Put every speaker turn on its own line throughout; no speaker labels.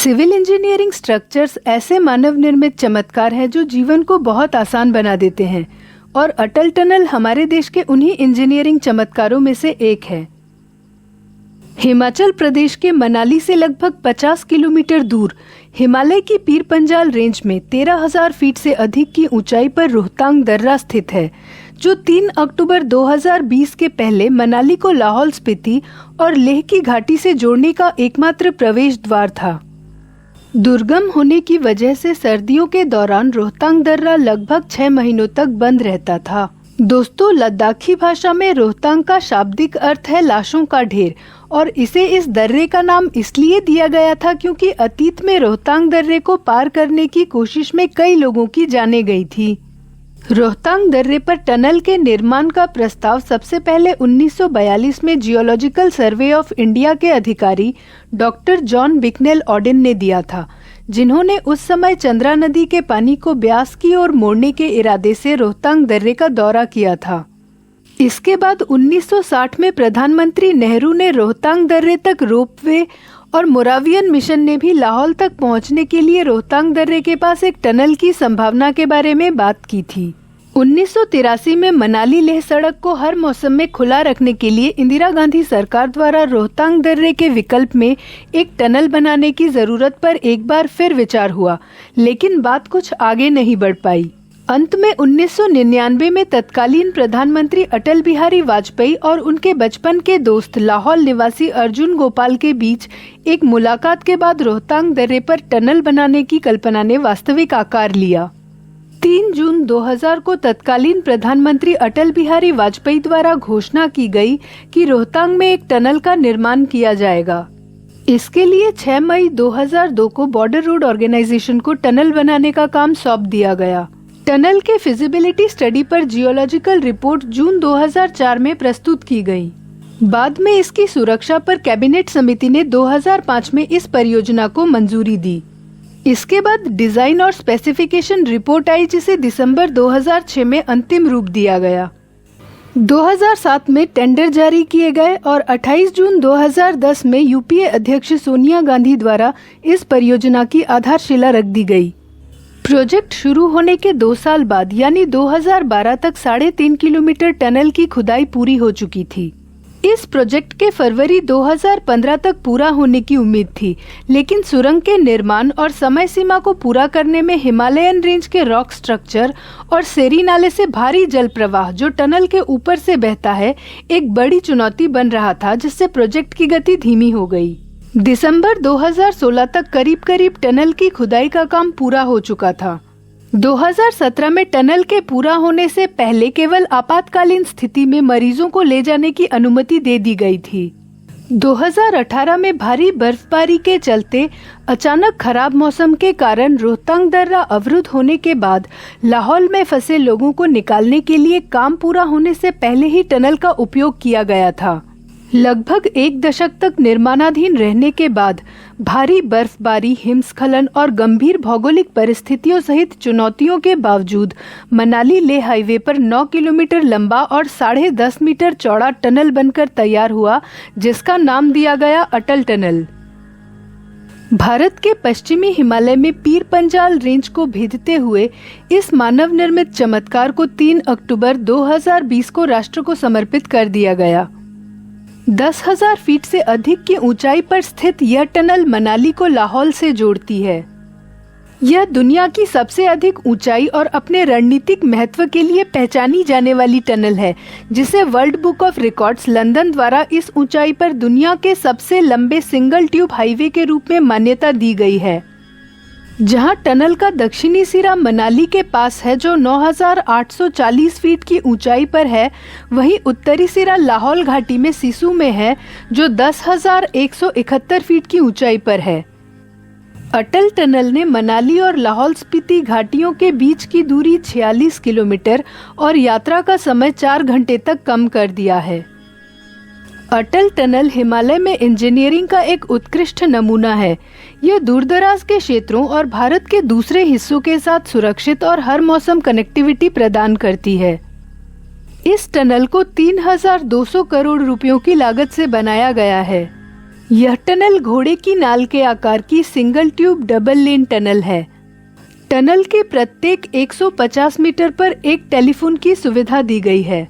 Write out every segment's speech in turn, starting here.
Civil engineering structures ऐसे मानव निर्मित चमत्कार हैं जो जीवन को बहुत आसान बना देते हैं और अटल टनल हमारे देश के उन्हीं इंजीनियरिंग चमत्कारों में से एक है। हिमाचल प्रदेश के मनाली से लगभग 50 किलोमीटर दूर हिमालय की पीर पंजाल रेंज में 13,000 फीट से अधिक की ऊंचाई पर रोहतांग दर्रा स्थित है, जो 3 अक्टूबर 2020 के पहले मनाली को लाहौल स्पीति और लेह की घाटी से जोड़ने का एकमात्र प्रवेश द्वार था। दुर्गम होने की वजह से सर्दियों के दौरान रोहतांग दर्रा लगभग 6 महीनों तक बंद रहता था। दोस्तों, लद्दाखी भाषा में रोहतांग का शाब्दिक अर्थ है लाशों का ढेर और इसे इस दर्रे का नाम इसलिए दिया गया था क्योंकि अतीत में रोहतांग दर्रे को पार करने की कोशिश में कई लोगों की जानें गई थी। रोहतांग दर्रे पर टनल के निर्माण का प्रस्ताव सबसे पहले 1942 में जियोलॉजिकल सर्वे ऑफ इंडिया के अधिकारी डॉक्टर जॉन बिकनेल ऑडेन ने दिया था, जिन्होंने उस समय चंद्रा नदी के पानी को ब्यास की ओर मोड़ने के इरादे से रोहतांग दर्रे का दौरा किया था। इसके बाद 1960 में प्रधानमंत्री नेहरू ने रोहतांग दर्रे तक रोपवे और मोरावियन मिशन ने भी लाहौल तक पहुंचने के लिए रोहतांग दर्रे के पास एक टनल की संभावना के बारे में बात की थी। 1983 में मनाली लेह सड़क को हर मौसम में खुला रखने के लिए इंदिरा गांधी सरकार द्वारा रोहतांग दर्रे के विकल्प में एक टनल बनाने की जरूरत पर एक बार फिर विचार हुआ, लेकिन बात कुछ आगे नहीं बढ़ पाई। अंत में 1999 में तत्कालीन प्रधानमंत्री अटल बिहारी वाजपेयी और उनके बचपन के दोस्त लाहौल निवासी अर्जुन गोपाल के बीच एक मुलाकात के बाद रोहतांग दर्रे पर टनल बनाने की कल्पना ने वास्तविक आकार लिया। 3 जून 2000 को तत्कालीन प्रधानमंत्री अटल बिहारी वाजपेयी द्वारा घोषणा की गई कि रोहतांग में एक टनल का निर्माण किया जाएगा। इसके लिए 6 मई 2002 को बॉर्डर रोड ऑर्गेनाइजेशन को टनल बनाने का काम सौंप दिया गया। टनल के फिजिबिलिटी स्टडी पर जियोलॉजिकल रिपोर्ट जून 2004 में प्रस्तुत की गई। बाद में इसकी सुरक्षा पर कैबिनेट समिति ने 2005 में इस परियोजना को मंजूरी दी। इसके बाद डिजाइन और स्पेसिफिकेशन रिपोर्ट आई, जिसे दिसंबर 2006 में अंतिम रूप दिया गया। 2007 में टेंडर जारी किए गए और 28 जून 2010 में यूपीए अध्यक्ष सोनिया गांधी द्वारा इस परियोजना की आधारशिला रख दी गई। प्रोजेक्ट शुरू होने के 2 साल बाद यानी 2012 तक 3.5 किलोमीटर टनल की खुदाई पूरी हो चुकी थी। इस प्रोजेक्ट के फरवरी 2015 तक पूरा होने की उम्मीद थी, लेकिन सुरंग के निर्माण और समय सीमा को पूरा करने में हिमालयन रेंज के रॉक स्ट्रक्चर और सेरी नाले से भारी जल प्रवाह जो टनल के ऊपर से बहता है, एक बड़ी चुनौती बन रहा था, जिससे प्रोजेक्ट की गति धीमी हो गई। दिसंबर 2016 तक करीब टनल की खुदाई का काम पूरा हो चुका था। 2017 में टनल के पूरा होने से पहले केवल आपातकालीन स्थिति में मरीजों को ले जाने की अनुमति दे दी गई थी। 2018 में भारी बर्फबारी के चलते अचानक खराब मौसम के कारण रोहतांग दर्रा अवरुद्ध होने के बाद लाहौल में फंसे लोगों को निकालने के लिए काम पूरा होने से पहले ही टनल का उपयोग किया गया था। लगभग 1 दशक तक निर्माणाधीन रहने के बाद भारी बर्फबारी, हिमस्खलन और गंभीर भौगोलिक परिस्थितियों सहित चुनौतियों के बावजूद मनाली लेह हाईवे पर 9 किलोमीटर लंबा और 10.5 मीटर चौड़ा टनल बनकर तैयार हुआ, जिसका नाम दिया गया अटल टनल। भारत के पश्चिमी हिमालय में पीर पंजाल रेंज को भेदते हुए इस मानव निर्मित चमत्कार को 3 अक्टूबर 2020 को राष्ट्र को समर्पित कर दिया गया। 10,000 फीट से अधिक की ऊंचाई पर स्थित यह टनल मनाली को लाहौल से जोड़ती है। यह दुनिया की सबसे अधिक ऊंचाई और अपने रणनीतिक महत्व के लिए पहचानी जाने वाली टनल है, जिसे world book of records London द्वारा इस ऊंचाई पर दुनिया के सबसे लंबे सिंगल ट्यूब हाईवे के रूप में मान्यता दी गई है। जहां टनल का दक्षिणी सिरा मनाली के पास है, जो 9,840 फीट की ऊंचाई पर है, वहीं उत्तरी सिरा लाहौल घाटी में सिसु में है, जो 10,171 फीट की ऊंचाई पर है। अटल टनल ने मनाली और लाहौल स्पीति घाटियों के बीच की दूरी 46 किलोमीटर और यात्रा का समय 4 घंटे तक कम कर दिया है। अटल टनल हिमालय में इंजीनियरिंग का एक उत्कृष्ट नमूना है। यह दूरदराज के क्षेत्रों और भारत के दूसरे हिस्सों के साथ सुरक्षित और हर मौसम कनेक्टिविटी प्रदान करती है। इस टनल को 3,200 करोड़ रुपयों की लागत से बनाया गया है। यह टनल घोड़े की नाल के आकार की single tube double lane tunnel है। टनल के प्रत्येक 150 मीटर पर एक टेलीफोन की सुविधा दी गई है।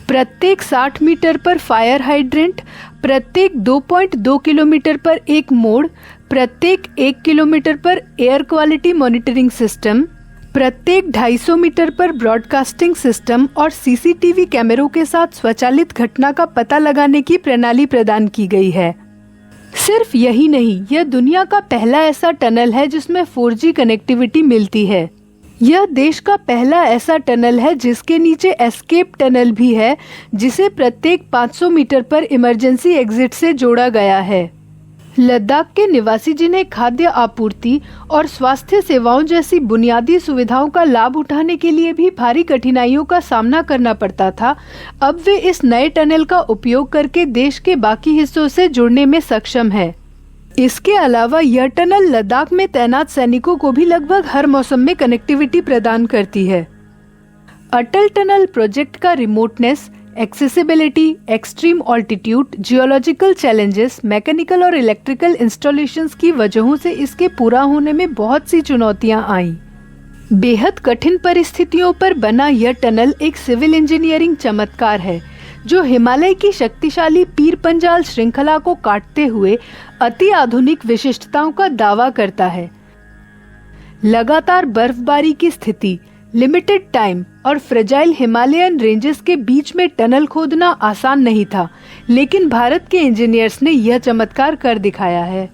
प्रत्येक 60 मीटर पर फायर हाइड्रेंट, प्रत्येक 2.2 किलोमीटर पर एक मोड़, प्रत्येक 1 किलोमीटर पर एयर क्वालिटी मॉनिटरिंग सिस्टम, प्रत्येक 250 मीटर पर ब्रॉडकास्टिंग सिस्टम और सीसीटीवी कैमरों के साथ स्वचालित घटना का पता लगाने की प्रणाली प्रदान की गई है। सिर्फ यही नहीं, यह दुनिया का पहला ऐसा टनल है जिसमें 4G कनेक्टिविटी मिलती है। यह देश का पहला ऐसा टनल है जिसके नीचे एस्केप टनल भी है, जिसे प्रत्येक 500 मीटर पर इमरजेंसी एग्जिट से जोड़ा गया है। लद्दाख के निवासी जिन्हें खाद्य आपूर्ति और स्वास्थ्य सेवाओं जैसी बुनियादी सुविधाओं का लाभ उठाने के लिए भी भारी कठिनाइयों का सामना करना पड़ता था, अब वे इस नए टनल का उपयोग करके देश के बाकी हिस्सों से जुड़ने में सक्षम है। इसके अलावा यह टनल लद्दाख में तैनात सैनिकों को भी लगभग हर मौसम में कनेक्टिविटी प्रदान करती है। अटल टनल प्रोजेक्ट का remoteness, accessibility, extreme altitude, geological challenges, mechanical और इलेक्ट्रिकल इंस्टॉलेशंस की वजहों से इसके पूरा होने में बहुत सी चुनौतियां आईं। बेहद कठिन परिस्थितियों पर बना यह टनल एक सिविल इंजीनियरिंग चमत्कार है जो हिमालय की शक्तिशाली पीर पंजाल श्रृंखला को काटते हुए अति आधुनिक विशिष्टताओं का दावा करता है। लगातार बर्फबारी की स्थिति, लिमिटेड टाइम और फ्रेजाइल हिमालयन रेंजेस के बीच में टनल खोदना आसान नहीं था, लेकिन भारत के इंजीनियर्स ने यह चमत्कार कर दिखाया है।